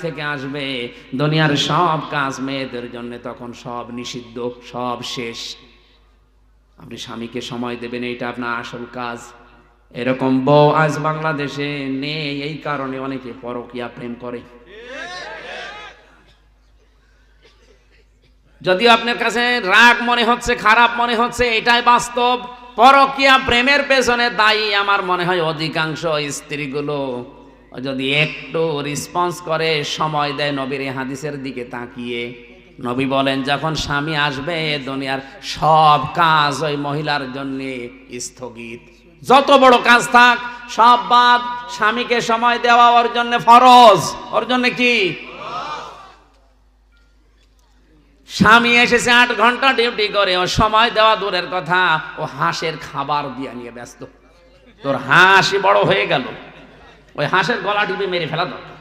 থেকে আসবে, দুনিয়ার সব কাজ মেয়েদের জন্য তখন সব নিষিদ্ধ, সব শেষ। আপনি স্বামীকে সময় দেবেন, এইটা আপনার আসল কাজ। এরকম বউ আজ বাংলাদেশে নেই, এই কারণে অনেকে পরকীয়া প্রেম করে। যদিও আপনার কাছে রাগ মনে হচ্ছে, খারাপ মনে হচ্ছে, এটাই বাস্তব। পরকীয়া প্রেমের পেছনে দায়ী আমার মনে হয় অধিকাংশ স্ত্রীগুলো যদি একটু রেসপন্স করে, সময় দেয় নবীর এই হাদিসের দিকে তাকিয়ে। নবী বলেন যখন স্বামী আসবে দুনিয়ার সব কাজ ওই মহিলার জন্য স্থগিত। যত বড় কাজ থাক সব বাদ, স্বামীকে সময় দেওয়া ওর জন্য ফরজ। ওর জন্য কি? স্বামী এসেছে 8 ঘন্টা ডিউটি করে, ও সময় দেওয়া দূরের কথা, ও হাঁসের খাবার দিয়ে নিয়ে ব্যস্ত। তোর হাঁসই বড় হয়ে গেল, ওই হাঁসের গলা টিপে মেরে ফেলা দরকার।